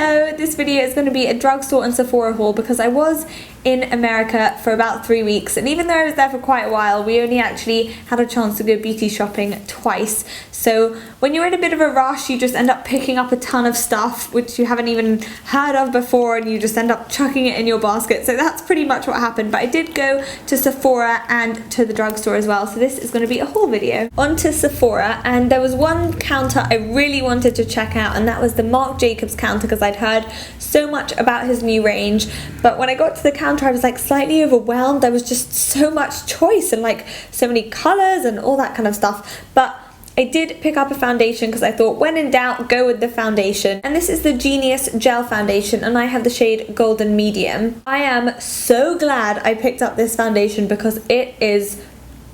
Hello! This video is going to be a drugstore and Sephora haul because I was in America for about 3 weeks, and even though I was there for quite a while, we only actually had a chance to go beauty shopping twice. So when you're in a bit of a rush, you just end up picking up a ton of stuff which you haven't even heard of before, and you just end up chucking it in your basket. So that's pretty much what happened. But I did go to Sephora and to the drugstore as well, so this is going to be a haul video. On to Sephora, and there was one counter I really wanted to check out, and that was the Marc Jacobs counter because I'd heard so much about his new range. But when I got to the counter, I was like slightly overwhelmed. There was just so much choice and like so many colors and all that kind of stuff. But I did pick up a foundation because I thought, when in doubt, go with the foundation. And this is the Genius Gel Foundation, and I have the shade Golden Medium. I am so glad I picked up this foundation because it is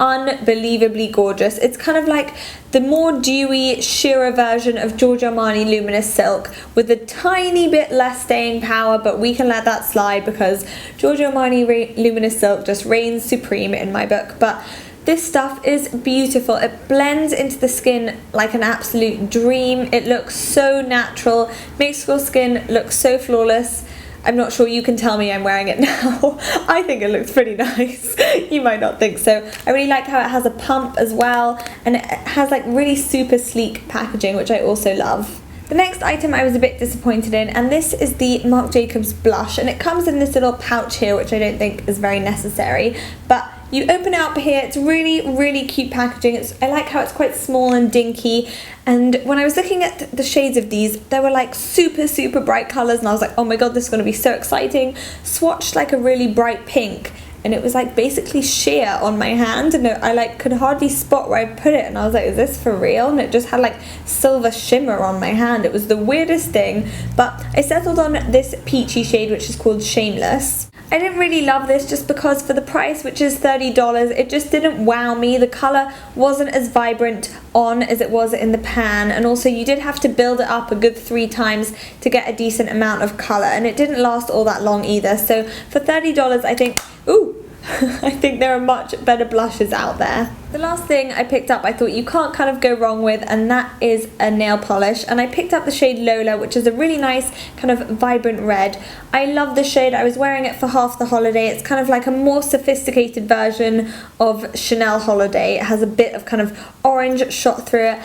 unbelievably gorgeous. It's kind of like the more dewy, sheerer version of Giorgio Armani Luminous Silk with a tiny bit less staying power, but we can let that slide because Giorgio Armani Luminous Silk just reigns supreme in my book. But this stuff is beautiful. It blends into the skin like an absolute dream. It looks so natural, makes your skin look so flawless. I'm not sure, you can tell me I'm wearing it now. I think it looks pretty nice. You might not think so. I really like how it has a pump as well, and it has like really super sleek packaging, which I also love. The next item I was a bit disappointed in, and this is the Marc Jacobs blush, and it comes in this little pouch here, which I don't think is very necessary, but you open it up here. It's really cute packaging. I like how it's quite small and dinky, and when I was looking at the shades of these, there were like super bright colors, and I was like, oh my god, this is going to be so exciting. Swatched like a really bright pink, and it was like basically sheer on my hand, and I like could hardly spot where I put it, and I was like, is this for real? And it just had like silver shimmer on my hand. It was the weirdest thing, but I settled on this peachy shade, which is called Shameless. I didn't really love this just because for the price, which is $30, it just didn't wow me. The colour wasn't as vibrant on as it was in the pan, and also you did have to build it up a good 3 times to get a decent amount of colour, and it didn't last all that long either. So for $30, I think, ooh, I think there are much better blushes out there. The last thing I picked up I thought you can't kind of go wrong with, and that is a nail polish, and I picked up the shade Lola, which is a really nice kind of vibrant red. I love the shade. I was wearing it for half the holiday. It's kind of like a more sophisticated version of Chanel Holiday. It has a bit of kind of orange shot through it.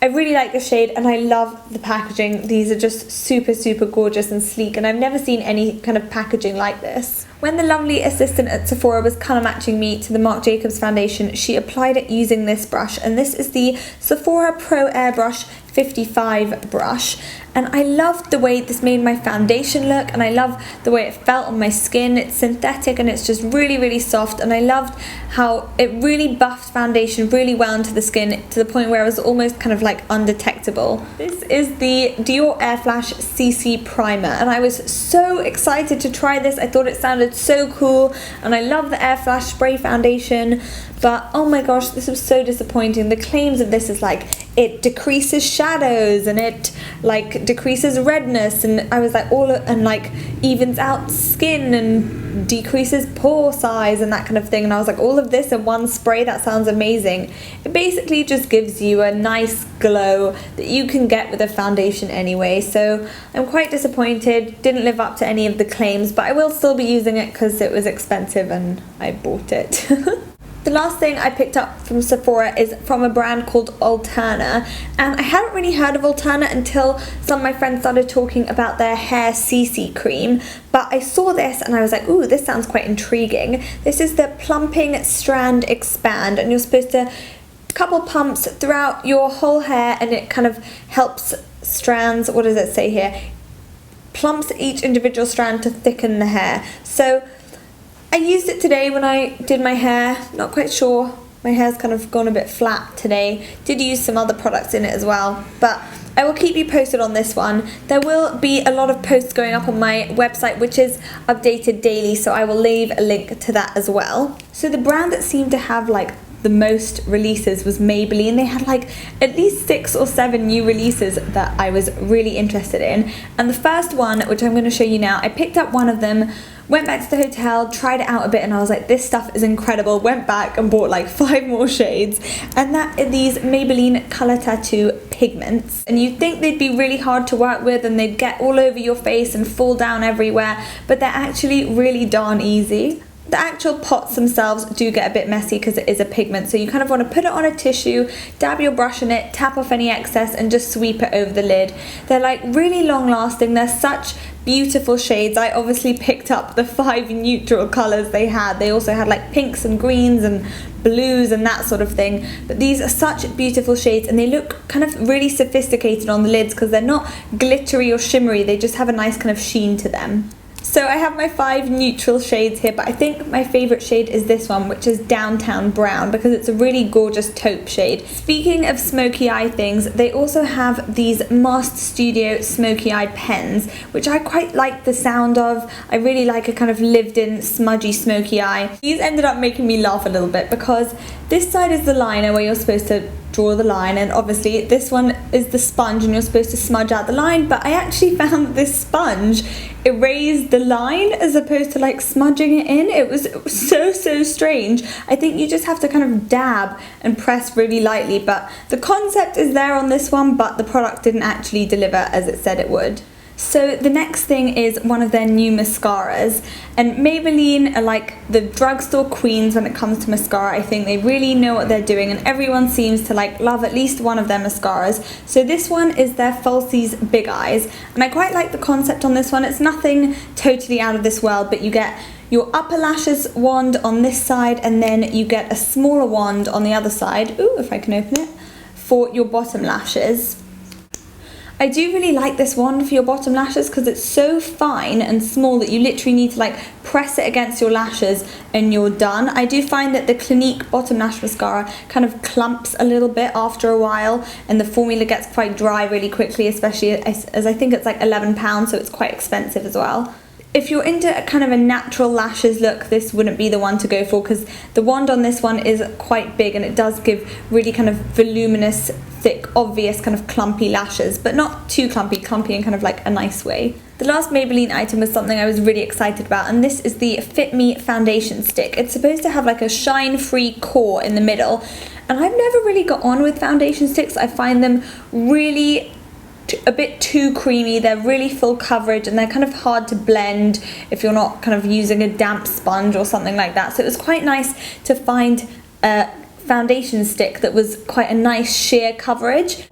I really like the shade, and I love the packaging. These are just super gorgeous and sleek, and I've never seen any kind of packaging like this. When the lovely assistant at Sephora was colour matching me to the Marc Jacobs foundation, she applied it using this brush, and this is the Sephora Pro Airbrush 55 brush, and I loved the way this made my foundation look, and I love the way it felt on my skin. It's synthetic and it's just really soft, and I loved how it really buffed foundation really well into the skin to the point where it was almost kind of like undetectable. This is the Dior Air Flash CC Primer, and I was so excited to try this. I thought it sounded so cool, and I love the Air Flash spray foundation, but oh my gosh, this was so disappointing. The claims of this is like it decreases shadows and it like decreases redness, and I was like and like evens out skin and decreases pore size and that kind of thing, and I was like, all of this in one spray? That sounds amazing. It basically just gives you a nice glow that you can get with a foundation anyway, so I'm quite disappointed. Didn't live up to any of the claims, but I will still be using it because it was expensive and I bought it. The last thing I picked up from Sephora is from a brand called Alterna, and I hadn't really heard of Alterna until some of my friends started talking about their hair CC cream, but I saw this and I was like, ooh, this sounds quite intriguing. This is the Plumping Strand Expand, and you're supposed to couple pumps throughout your whole hair, and it kind of helps strands, what does it say here? Plumps each individual strand to thicken the hair. So I used it today when I did my hair. Not quite sure. My hair's kind of gone a bit flat today. Did use some other products in it as well, but I will keep you posted on this one. There will be a lot of posts going up on my website, which is updated daily, so I will leave a link to that as well. So the brand that seemed to have like the most releases was Maybelline. They had like at least 6 or 7 new releases that I was really interested in. And the first one, which I'm going to show you now, I picked up one of them, went back to the hotel, tried it out a bit, and I was like, this stuff is incredible. Went back and bought like 5 more shades, and that are these Maybelline Color Tattoo pigments. And you'd think they'd be really hard to work with and they'd get all over your face and fall down everywhere, but they're actually really darn easy. The actual pots themselves do get a bit messy because it is a pigment, so you kind of want to put it on a tissue, dab your brush in it, tap off any excess, and just sweep it over the lid. They're like really long lasting, they're such beautiful shades. I obviously picked up the 5 neutral colours they had. They also had like pinks and greens and blues and that sort of thing, but these are such beautiful shades, and they look kind of really sophisticated on the lids because they're not glittery or shimmery, they just have a nice kind of sheen to them. So I have my 5 neutral shades here, but I think my favourite shade is this one, which is Downtown Brown, because it's a really gorgeous taupe shade. Speaking of smoky eye things, they also have these Master Studio smoky eye pens, which I quite like the sound of. I really like a kind of lived-in smudgy smoky eye. These ended up making me laugh a little bit because this side is the liner where you're supposed to draw the line, and obviously this one is the sponge and you're supposed to smudge out the line, but I actually found this sponge erased the line as opposed to like smudging it in. It was so strange. I think you just have to kind of dab and press really lightly, but the concept is there on this one, but the product didn't actually deliver as it said it would. So the next thing is one of their new mascaras, and Maybelline are like the drugstore queens when it comes to mascara. I think they really know what they're doing, and everyone seems to like love at least one of their mascaras. So this one is their Falsies Big Eyes, and I quite like the concept on this one. It's nothing totally out of this world, but you get your upper lashes wand on this side, and then you get a smaller wand on the other side, ooh, if I can open it, for your bottom lashes. I do really like this wand for your bottom lashes because it's so fine and small that you literally need to like press it against your lashes and you're done. I do find that the Clinique bottom lash mascara kind of clumps a little bit after a while, and the formula gets quite dry really quickly, especially as I think it's like £11, so it's quite expensive as well. If you're into a kind of a natural lashes look, this wouldn't be the one to go for because the wand on this one is quite big and it does give really kind of voluminous, thick, obvious kind of clumpy lashes, but not too clumpy in kind of like a nice way. The last Maybelline item was something I was really excited about, and this is the Fit Me foundation stick. It's supposed to have like a shine-free core in the middle, and I've never really got on with foundation sticks. I find them really a bit too creamy. They're really full coverage and they're kind of hard to blend if you're not kind of using a damp sponge or something like that. So it was quite nice to find a foundation stick that was quite a nice sheer coverage.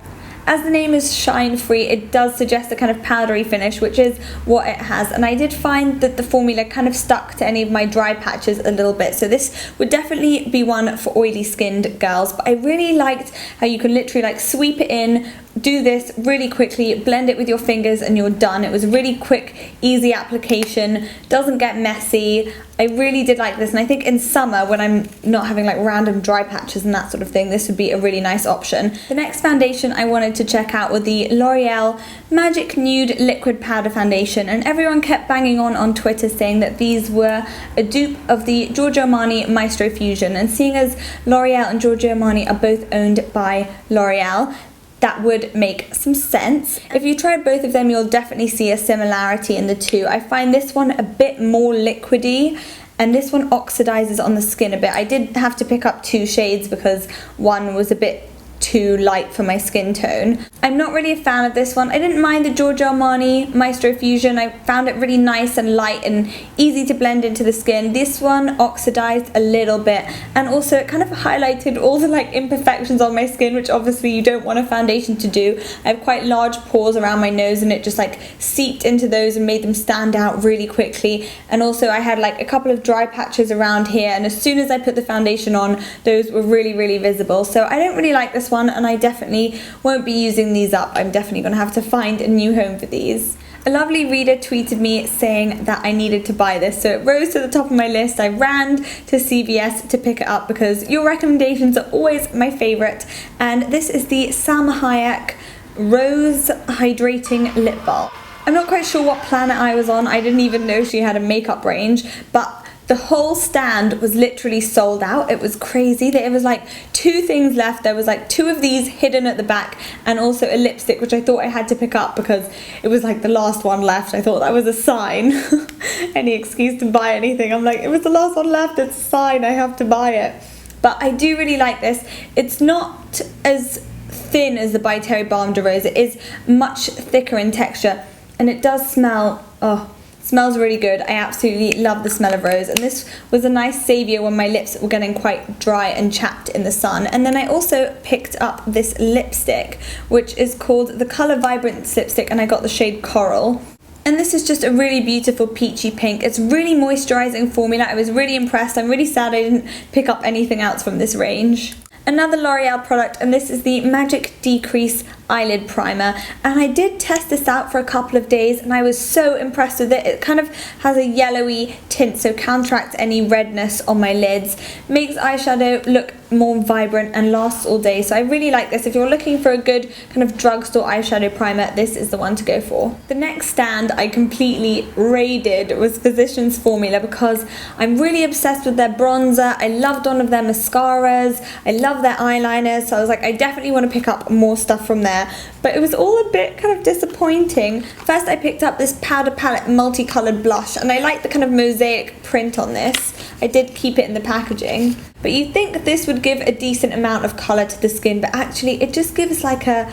As the name is shine free, it does suggest a kind of powdery finish, which is what it has, and I did find that the formula kind of stuck to any of my dry patches a little bit, so this would definitely be one for oily skinned girls. But I really liked how you can literally like sweep it in, do this really quickly, blend it with your fingers, and you're done. It was a really quick, easy application, doesn't get messy. I really did like this, and I think in summer when I'm not having like random dry patches and that sort of thing, this would be a really nice option. The next foundation I wanted to check out were the L'Oreal Magic Nude Liquid Powder Foundation, and everyone kept banging on Twitter saying that these were a dupe of the Giorgio Armani Maestro Fusion, and seeing as L'Oreal and Giorgio Armani are both owned by L'Oreal, that would make some sense. If you tried both of them, you'll definitely see a similarity in the two. I find this one a bit more liquidy, and this one oxidizes on the skin a bit. I did have to pick up 2 shades because one was a bit too light for my skin tone. I'm not really a fan of this one. I didn't mind the Giorgio Armani Maestro Fusion. I found it really nice and light and easy to blend into the skin. This one oxidized a little bit, and also it kind of highlighted all the like imperfections on my skin, which obviously you don't want a foundation to do. I have quite large pores around my nose, and it just like seeped into those and made them stand out really quickly. And also I had like a couple of dry patches around here, and as soon as I put the foundation on, those were really visible. So I don't really like this one, and I definitely won't be using these up. I'm definitely going to have to find a new home for these. A lovely reader tweeted me saying that I needed to buy this, so it rose to the top of my list. I ran to CVS to pick it up because your recommendations are always my favourite, and this is the Salma Hayek Rose Hydrating Lip Balm. I'm not quite sure what planet I was on. I didn't even know she had a makeup range, but The whole stand was literally sold out. It was crazy. There was like 2 things left. There was like 2 of these hidden at the back and also a lipstick, which I thought I had to pick up because it was like the last one left. I thought that was a sign. Any excuse to buy anything. I'm like, it was the last one left. It's a sign. I have to buy it. But I do really like this. It's not as thin as the By Terry Balm de Rose. It is much thicker in texture and it does smell, smells really good. I absolutely love the smell of rose, and this was a nice saviour when my lips were getting quite dry and chapped in the sun. And then I also picked up this lipstick, which is called the Colour Vibrance lipstick, and I got the shade Coral. And this is just a really beautiful peachy pink. It's really moisturising formula. I was really impressed. I'm really sad I didn't pick up anything else from this range. Another L'Oreal product, and this is the Magic Decrease Eyelid Primer, and I did test this out for a couple of days and I was so impressed with it. It kind of has a yellowy tint, so counteracts any redness on my lids, makes eyeshadow look more vibrant and lasts all day. So I really like this. If you're looking for a good kind of drugstore eyeshadow primer, this is the one to go for. The next stand I completely raided was Physicians Formula because I'm really obsessed with their bronzer. I loved one of their mascaras. I love their eyeliners, so I was like, I definitely want to pick up more stuff from there. But it was all a bit kind of disappointing. First I picked up this Powder Palette multicolored blush, and I like the kind of mosaic print on this. I did keep it in the packaging. But you'd think this would give a decent amount of colour to the skin, but actually it just gives like a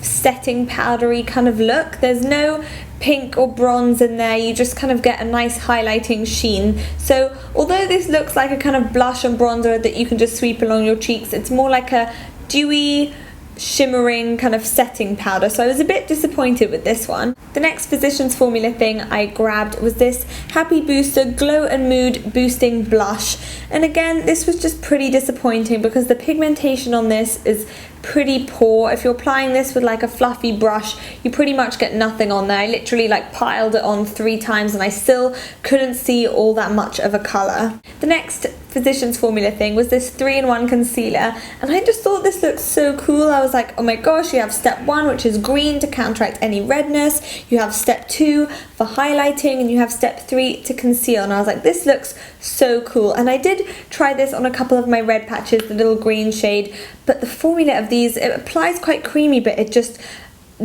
setting powdery kind of look. There's no pink or bronze in there, you just kind of get a nice highlighting sheen. So although this looks like a kind of blush and bronzer that you can just sweep along your cheeks, it's more like a dewy, shimmering kind of setting powder, so I was a bit disappointed with this one. The next Physicians Formula thing I grabbed was this Happy Booster Glow and Mood Boosting Blush, and again this was just pretty disappointing because the pigmentation on this is pretty poor. If you're applying this with like a fluffy brush, you pretty much get nothing on there. I literally like piled it on 3 times and I still couldn't see all that much of a colour. The next Physicians Formula thing was this 3-in-1 concealer, and I just thought this looked so cool. I was like, oh my gosh, you have step 1, which is green to counteract any redness, you have step 2 for highlighting, and you have step 3 to conceal. And I was like, this looks so cool. And I did try this on a couple of my red patches, the little green shade, but the formula of these, it applies quite creamy, but it just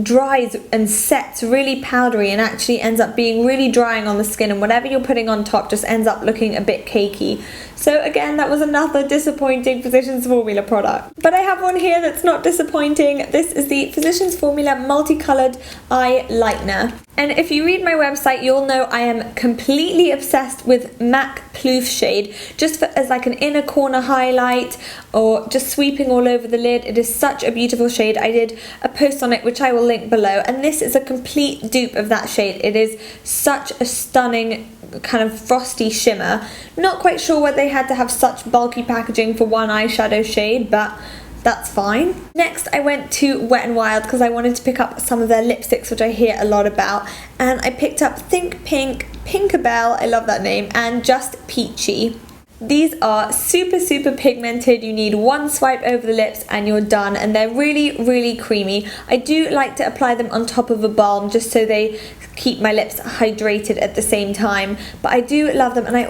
dries and sets really powdery and actually ends up being really drying on the skin, and whatever you're putting on top just ends up looking a bit cakey. So again, that was another disappointing Physicians Formula product. But I have one here that's not disappointing. This is the Physicians Formula Multicolored Eye Lightener. And if you read my website, you'll know I am completely obsessed with MAC Plouffe shade, just as like an inner corner highlight or just sweeping all over the lid. It is such a beautiful shade. I did a post on it, which I will link below, and this is a complete dupe of that shade. It is such a stunning kind of frosty shimmer. Not quite sure why they had to have such bulky packaging for one eyeshadow shade, but that's fine. Next I went to Wet n Wild because I wanted to pick up some of their lipsticks, which I hear a lot about, and I picked up Think Pink, Pinkabelle, I love that name, and Just Peachy. These are super pigmented. You need one swipe over the lips and you're done, and they're really creamy. I do like to apply them on top of a balm just so they keep my lips hydrated at the same time, but I do love them. And I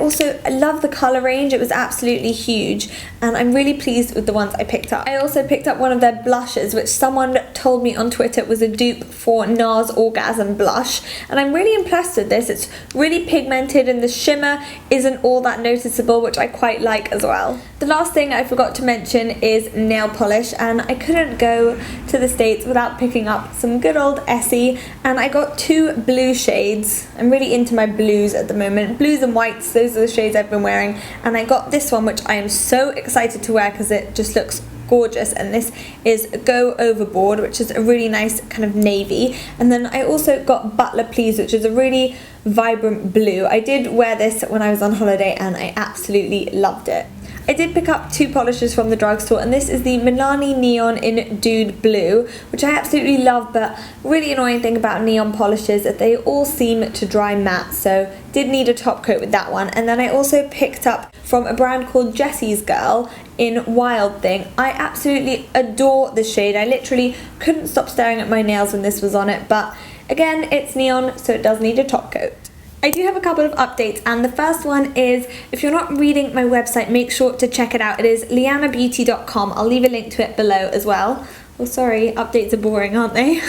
love the colour range. It was absolutely huge, and I'm really pleased with the ones I picked up. I also picked up one of their blushes, which someone told me on Twitter was a dupe for NARS Orgasm blush, and I'm really impressed with this. It's really pigmented and the shimmer isn't all that noticeable, which I quite like as well. The last thing I forgot to mention is nail polish, and I couldn't go to the States without picking up some good old Essie, and I got 2 blue shades. I'm really into my blues at the moment. Blues and whites, those are the shades I've been wearing, and I got this one, which I am so excited to wear because it just looks gorgeous, and this is Go Overboard, which is a really nice kind of navy. And then I also got Butler Please, which is a really vibrant blue. I did wear this when I was on holiday and I absolutely loved it. I did pick up 2 polishes from the drugstore, and this is the Milani Neon in Dude Blue, which I absolutely love, but really annoying thing about neon polishes is that they all seem to dry matte, so did need a top coat with that one. And then I also picked up from a brand called Jessie's Girl in Wild Thing. I absolutely adore this shade. I literally couldn't stop staring at my nails when this was on it, but again, it's neon, so it does need a top coat. I do have a couple of updates, and the first one is, if you're not reading my website, make sure to check it out. It is lianabeauty.com. I'll leave a link to it below as well. Oh, sorry, updates are boring, aren't they?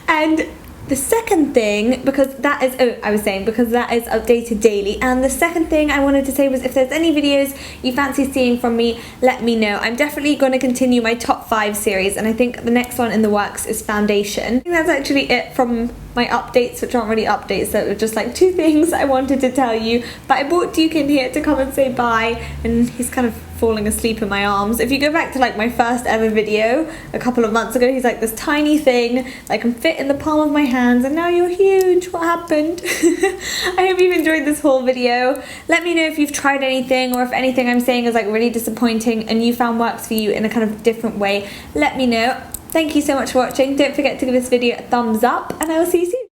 And the second thing, because that is updated daily, and the second thing I wanted to say was, if there's any videos you fancy seeing from me, let me know. I'm definitely going to continue my top 5 series, and I think the next one in the works is foundation. I think that's actually it from my updates, which aren't really updates, that were just like 2 things I wanted to tell you. But I brought Duke in here to come and say bye, and he's kind of falling asleep in my arms. If you go back to like my first ever video a couple of months ago, he's like this tiny thing that can fit in the palm of my hands, and now you're huge. What happened? I hope you've enjoyed this whole video. Let me know if you've tried anything, or if anything I'm saying is like really disappointing and you found works for you in a kind of different way. Let me know. Thank you so much for watching. Don't forget to give this video a thumbs up, and I will see you soon.